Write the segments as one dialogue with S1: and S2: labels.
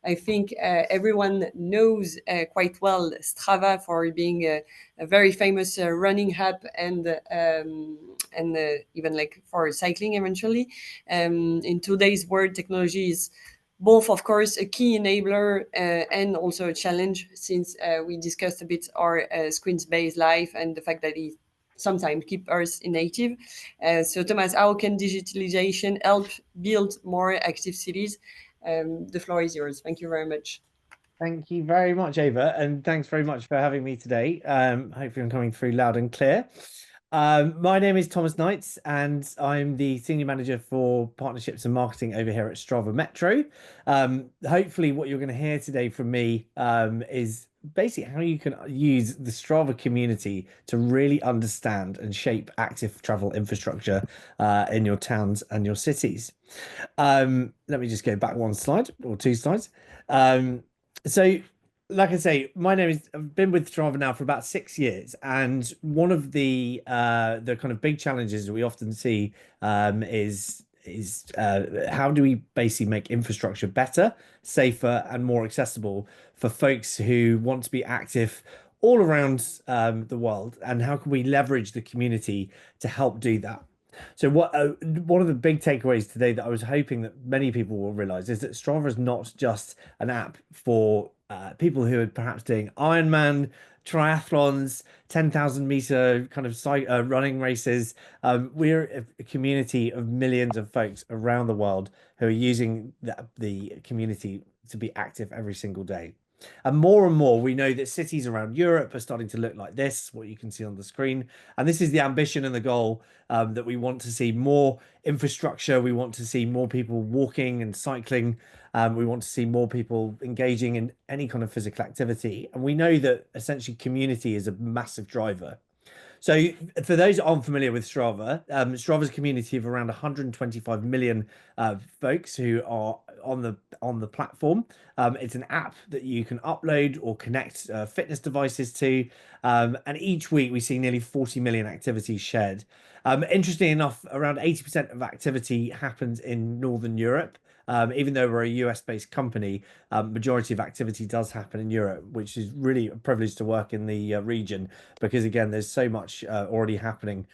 S1: I think everyone knows quite well Strava for being a very famous running app and even like for cycling eventually. In today's world, technology is both, of course, a key enabler and also a challenge, since we discussed a bit our screens-based life and the fact that it sometimes keep us inactive. So, Thomas, how can digitalization help build more active cities? The floor is yours. Thank you very much.
S2: Thank you very much, Ava, and thanks very much for having me today. Hopefully I'm coming through loud and clear. My name is Thomas Knights, and I'm the Senior Manager for Partnerships and Marketing over here at Strava Metro. Hopefully what you're going to hear today from me is basically how you can use the Strava community to really understand and shape active travel infrastructure in your towns and your cities. Let me just go back one slide or two slides. Um, so, like I say, my name is I've been with Strava now for about 6 years, and one of the kind of big challenges that we often see is how do we basically make infrastructure better, safer, and more accessible for folks who want to be active all around the world, and how can we leverage the community to help do that? So one of the big takeaways today that I was hoping that many people will realize is that Strava is not just an app for people who are perhaps doing Ironman, triathlons, 10,000 meter kind of running races. We're a community of millions of folks around the world who are using the community to be active every single day. And more, we know that cities around Europe are starting to look like this, what you can see on the screen. And this is the ambition and the goal that we want to see more infrastructure. We want to see more people walking and cycling. We want to see more people engaging in any kind of physical activity. And we know that essentially community is a massive driver. So, for those that aren't familiar with Strava, Strava's a community of around 125 million folks who are on the platform. It's an app that you can upload or connect fitness devices to, and each week we see nearly 40 million activities shared. Interestingly enough, around 80% of activity happens in Northern Europe. Even though we're a US-based company, majority of activity does happen in Europe, which is really a privilege to work in the region because again, there's so much already happening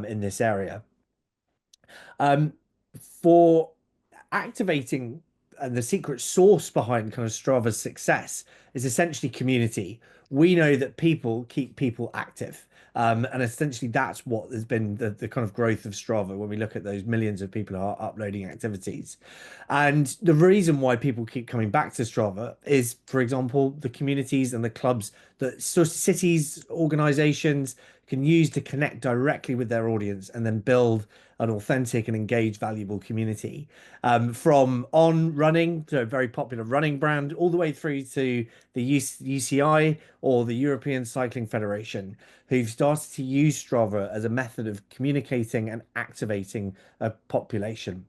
S2: in this area. Um, for activating and the secret source behind kind of Strava's success is essentially community. We know that people keep people active. And essentially that's what has been the kind of growth of Strava when we look at those millions of people who are uploading activities. And the reason why people keep coming back to Strava is, for example, the communities and the clubs that cities, organizations can use to connect directly with their audience and then build an authentic and engaged, valuable community. From On Running, to a very popular running brand, all the way through to the UCI or the European Cycling Federation, who've started to use Strava as a method of communicating and activating a population.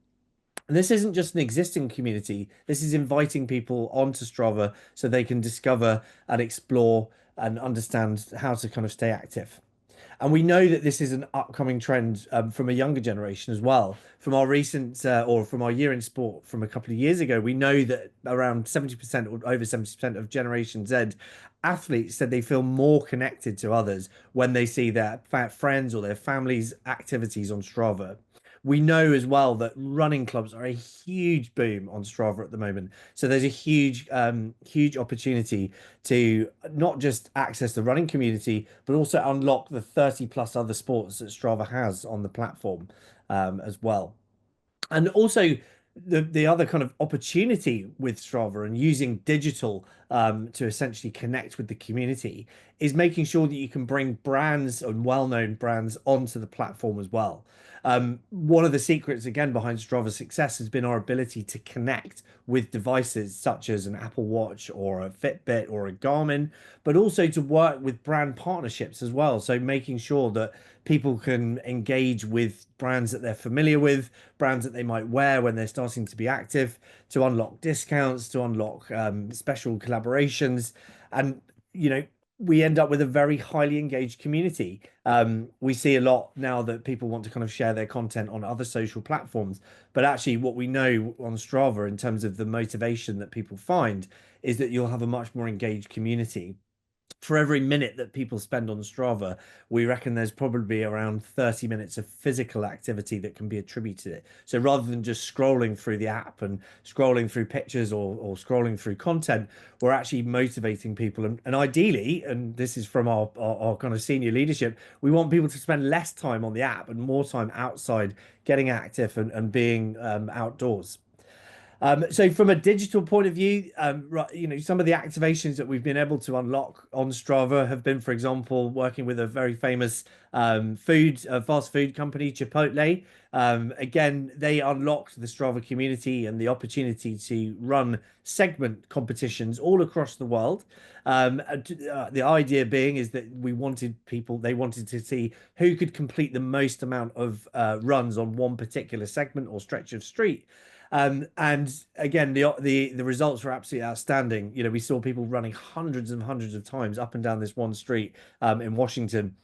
S2: And this isn't just an existing community, this is inviting people onto Strava so they can discover and explore and understand how to kind of stay active. And we know that this is an upcoming trend from a younger generation as well. From our recent or from our year in sport from a couple of years ago, we know that around 70% or over 70% of Generation Z athletes said they feel more connected to others when they see their friends or their families' activities on Strava. We know as well that running clubs are a huge boom on Strava at the moment. So there's a huge opportunity to not just access the running community, but also unlock the 30 plus other sports that Strava has on the platform as well. And also the other kind of opportunity with Strava and using digital to essentially connect with the community is making sure that you can bring brands and well-known brands onto the platform as well. One of the secrets again behind Strava's success has been our ability to connect with devices such as an Apple Watch or a Fitbit or a Garmin, but also to work with brand partnerships as well. So making sure that people can engage with brands that they're familiar with, brands that they might wear when they're starting to be active, to unlock discounts, to unlock special collaborations. And, you know, we end up with a very highly engaged community. We see a lot now that people want to kind of share their content on other social platforms, but actually, what we know on Strava in terms of the motivation that people find is that you'll have a much more engaged community. For every minute that people spend on Strava, we reckon there's probably around 30 minutes of physical activity that can be attributed to it. So rather than just scrolling through the app and scrolling through pictures or scrolling through content, we're actually motivating people. And ideally, and this is from our kind of senior leadership, we want people to spend less time on the app and more time outside, getting active and being outdoors. So from a digital point of view, some of the activations that we've been able to unlock on Strava have been, for example, working with a very famous fast food company, Chipotle. Again, they unlocked the Strava community and the opportunity to run segment competitions all across the world. The idea being is that they wanted to see who could complete the most amount of runs on one particular segment or stretch of street. And again, the results were absolutely outstanding. We saw people running hundreds and hundreds of times up and down this one street in Washington,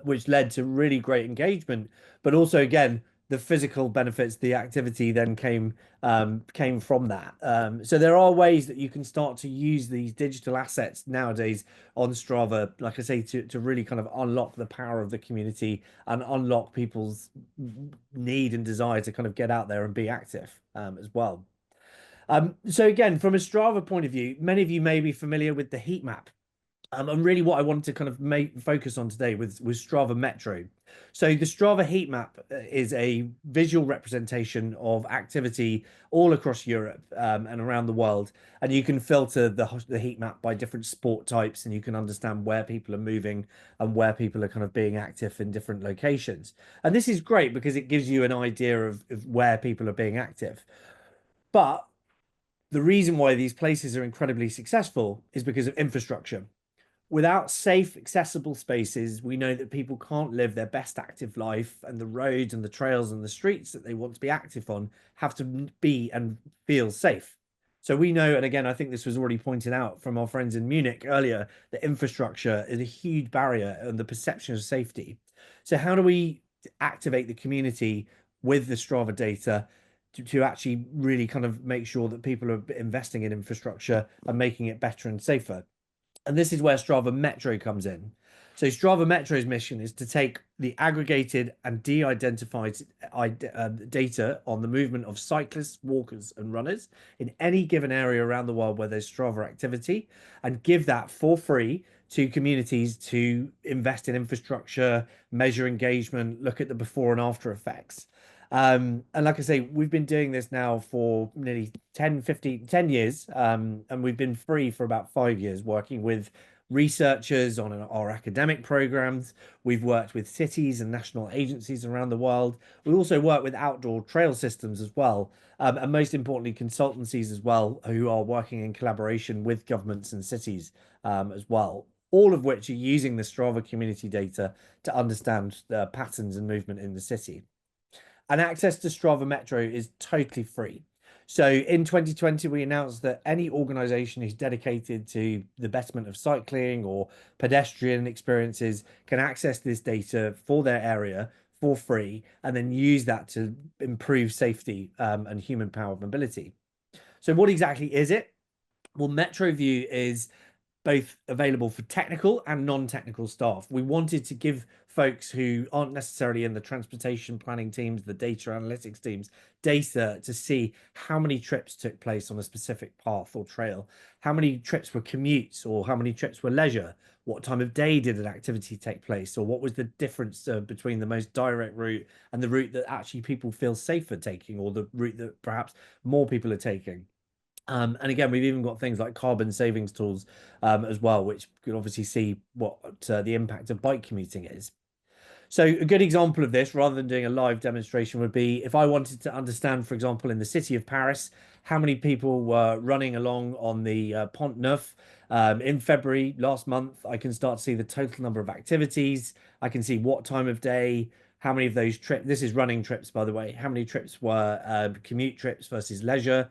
S2: which led to really great engagement. But also, again, the physical benefits, the activity then came from that. So there are ways that you can start to use these digital assets nowadays on Strava, like I say, to really kind of unlock the power of the community and unlock people's need and desire to kind of get out there and be active as well. So again, from a Strava point of view, many of you may be familiar with the heat map. And really what I wanted to kind of focus on today was Strava Metro. So the Strava heat map is a visual representation of activity all across Europe and around the world. And you can filter the heat map by different sport types, and you can understand where people are moving and where people are kind of being active in different locations. And this is great because it gives you an idea of where people are being active. But the reason why these places are incredibly successful is because of infrastructure. Without safe, accessible spaces, we know that people can't live their best active life, and the roads and the trails and the streets that they want to be active on have to be and feel safe. So we know, and again, I think this was already pointed out from our friends in Munich earlier, that infrastructure is a huge barrier and the perception of safety. So how do we activate the community with the Strava data to actually really kind of make sure that people are investing in infrastructure and making it better and safer? And this is where Strava Metro comes in. So Strava Metro's mission is to take the aggregated and de-identified data on the movement of cyclists, walkers, and runners in any given area around the world where there's Strava activity, and give that for free to communities to invest in infrastructure, measure engagement, look at the before and after effects. And like I say, we've been doing this now for nearly 10, 15, 10 years. And we've been free for about 5 years working with researchers on our academic programs. We've worked with cities and national agencies around the world. We also work with outdoor trail systems as well. And most importantly, consultancies as well, who are working in collaboration with governments and cities as well. All of which are using the Strava community data to understand the patterns and movement in the city. And access to Strava Metro is totally free. So in 2020, we announced that any organization who's dedicated to the betterment of cycling or pedestrian experiences can access this data for their area for free and then use that to improve safety and human powered mobility. So what exactly is it? Well, MetroView is both available for technical and non-technical staff. We wanted to give folks who aren't necessarily in the transportation planning teams, the data analytics teams, data to see how many trips took place on a specific path or trail, how many trips were commutes or how many trips were leisure, what time of day did an activity take place, or what was the difference between the most direct route and the route that actually people feel safer taking, or the route that perhaps more people are taking. And again, we've even got things like carbon savings tools as well, which can obviously see what the impact of bike commuting is. So a good example of this, rather than doing a live demonstration, would be if I wanted to understand, for example, in the city of Paris, how many people were running along on the Pont Neuf in February last month. I can start to see the total number of activities. I can see what time of day, how many of those trips. This is running trips, by the way. How many trips were commute trips versus leisure?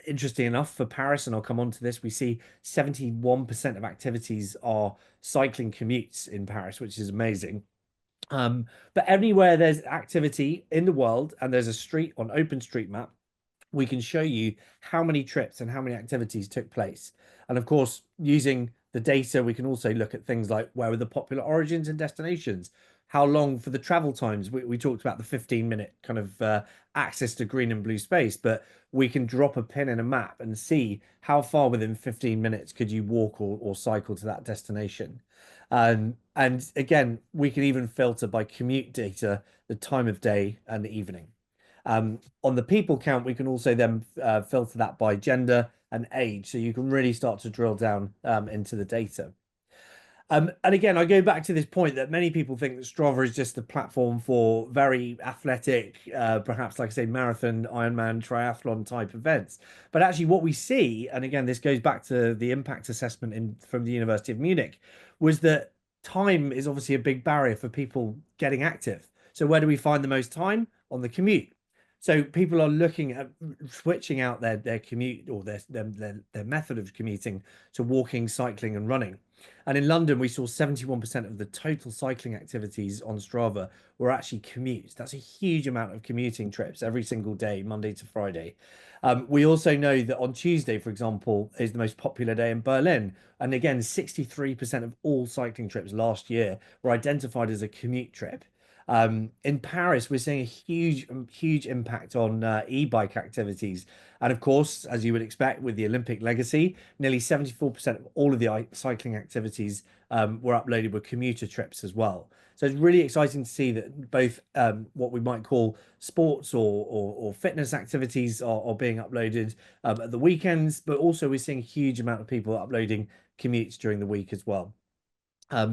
S2: interesting enough for Paris, and I'll come on to this, we see 71% of activities are cycling commutes in Paris, which is amazing. But anywhere there's activity in the world and there's a street on OpenStreetMap, we can show you how many trips and how many activities took place. And of course, using the data, we can also look at things like where were the popular origins and destinations, how long for the travel times. We talked about the 15-minute kind of access to green and blue space, but we can drop a pin in a map and see how far within 15 minutes could you walk or cycle to that destination. And again, we can even filter by commute data, the time of day and the evening. On the people count, we can also then filter that by gender and age. So you can really start to drill down into the data. And again, I go back to this point that many people think that Strava is just a platform for very athletic, perhaps like I say, marathon, Ironman, triathlon type events. But actually, what we see, and again, this goes back to the impact assessment from the University of Munich, was that time is obviously a big barrier for people getting active. So where do we find the most time? On the commute. So people are looking at switching out their commute or their method of commuting to walking, cycling, and running. And in London, we saw 71% of the total cycling activities on Strava were actually commutes. That's a huge amount of commuting trips every single day, Monday to Friday. We also know that on Tuesday, for example, is the most popular day in Berlin. And again, 63% of all cycling trips last year were identified as a commute trip. In Paris, we're seeing a huge impact on e-bike activities. And of course, as you would expect with the Olympic legacy, nearly 74% of all of the cycling activities were uploaded with commuter trips as well. So it's really exciting to see that both what we might call sports or fitness activities are being uploaded at the weekends, but also we're seeing a huge amount of people uploading commutes during the week as well.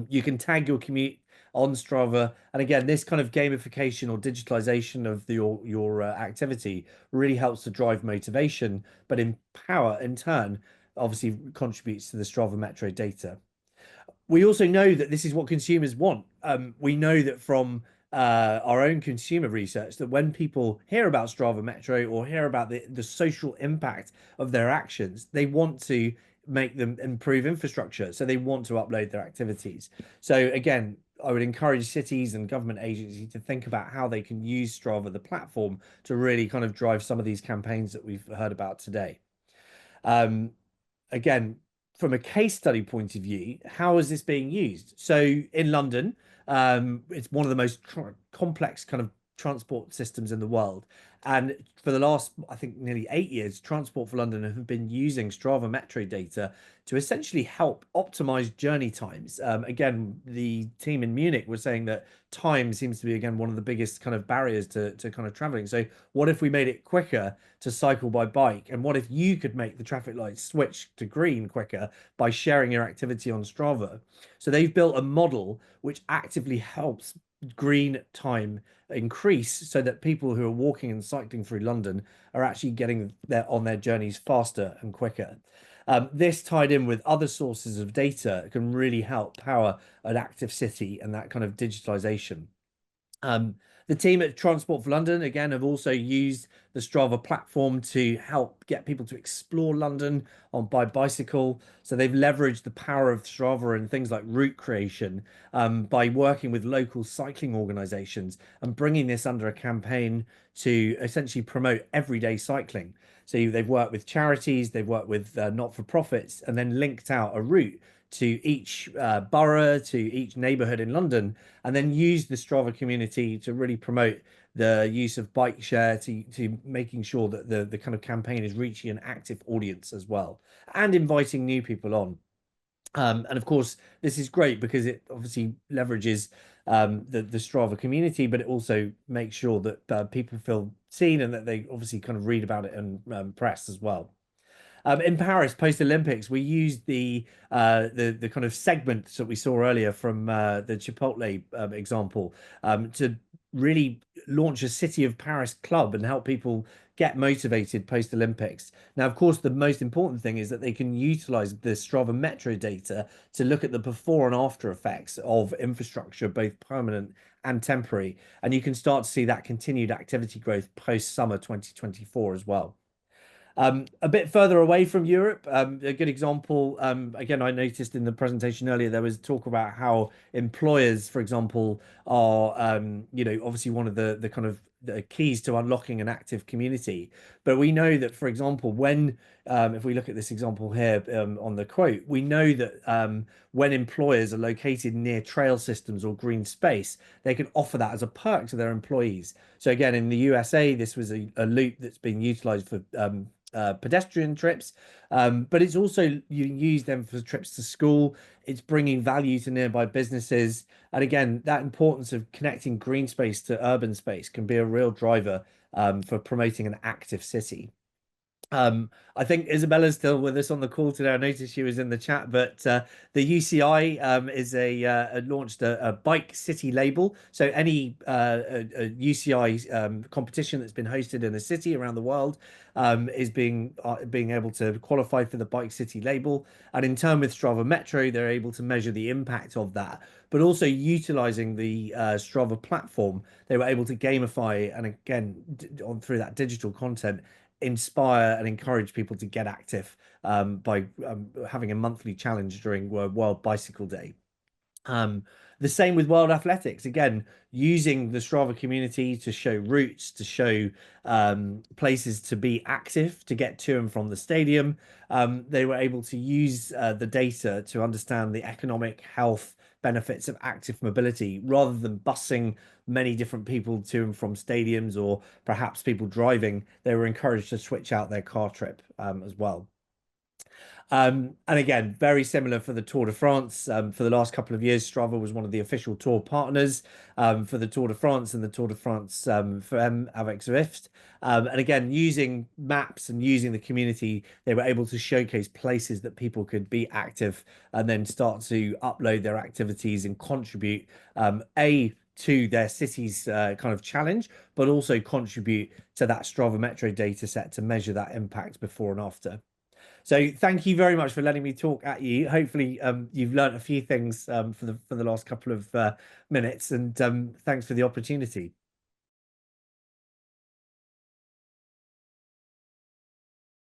S2: You can tag your commute on Strava, and again, this kind of gamification or digitalization of your activity really helps to drive motivation, but in turn, obviously contributes to the Strava Metro data. We also know that this is what consumers want. We know that from our own consumer research that when people hear about Strava Metro or hear about the social impact of their actions, they want to make them improve infrastructure. So they want to upload their activities. So again, I would encourage cities and government agencies to think about how they can use Strava, the platform, to really kind of drive some of these campaigns that we've heard about today. Um, Again, from a case study point of view, how is this being used? So in London, it's one of the most complex kind of transport systems in the world. And for the last, I think, nearly 8 years, Transport for London have been using Strava Metro data to essentially help optimize journey times. Again, the team in Munich was saying that time seems to be, again, one of the biggest kind of barriers to kind of traveling. So what if we made it quicker to cycle by bike? And what if you could make the traffic lights switch to green quicker by sharing your activity on Strava? So they've built a model which actively helps green time increase so that people who are walking and cycling through London are actually getting on their journeys faster and quicker. This tied in with other sources of data can really help power an active city and that kind of digitalization. Um, the team at Transport for London, again, have also used the Strava platform to help get people to explore London by bicycle. So they've leveraged the power of Strava and things like route creation by working with local cycling organizations and bringing this under a campaign to essentially promote everyday cycling. So they've worked with charities, they've worked with not-for-profits, and then linked out a route to each borough, to each neighborhood in London, and then use the Strava community to really promote the use of bike share to making sure that the kind of campaign is reaching an active audience as well and inviting new people on. And of course, this is great because it obviously leverages the Strava community, but it also makes sure that people feel seen and that they obviously kind of read about it in press as well. In Paris, post Olympics, we used the kind of segments that we saw earlier from the Chipotle example to really launch a City of Paris club and help people get motivated post Olympics. Now, of course, the most important thing is that they can utilize the Strava Metro data to look at the before and after effects of infrastructure, both permanent and temporary. And you can start to see that continued activity growth post summer 2024 as well. A bit further away from Europe, a good example, again, I noticed in the presentation earlier, there was talk about how employers, for example, are, obviously one of the kind of the keys to unlocking an active community. But we know that, for example, if we look at this example here on the quote, we know that when employers are located near trail systems or green space, they can offer that as a perk to their employees. So again, in the USA, this was a loop that's been utilized for pedestrian trips, but it's also you use them for trips to school. It's bringing value to nearby businesses, and again, that importance of connecting green space to urban space can be a real driver for promoting an active city. I think Isabella's still with us on the call today. I noticed she was in the chat, but the UCI is launched a bike city label. So any a UCI competition that's been hosted in a city around the world is being able to qualify for the bike city label. And in turn with Strava Metro, they're able to measure the impact of that, but also utilizing the Strava platform, they were able to gamify and again on through that digital content inspire and encourage people to get active by having a monthly challenge during World Bicycle Day. Um, the same with World Athletics, again, using the Strava community to show routes, to show places to be active, to get to and from the stadium. They were able to use the data to understand the economic health benefits of active mobility rather than busing many different people to and from stadiums or perhaps people driving. They were encouraged to switch out their car trip as well. And again, very similar for the Tour de France. For the last couple of years, Strava was one of the official tour partners for the Tour de France and the Tour de France avec Zwift. And again, using maps and using the community, they were able to showcase places that people could be active and then start to upload their activities and contribute to their city's kind of challenge, but also contribute to that Strava Metro data set to measure that impact before and after. So thank you very much for letting me talk at you. Hopefully, you've learned a few things for the last couple of minutes, and thanks for the opportunity.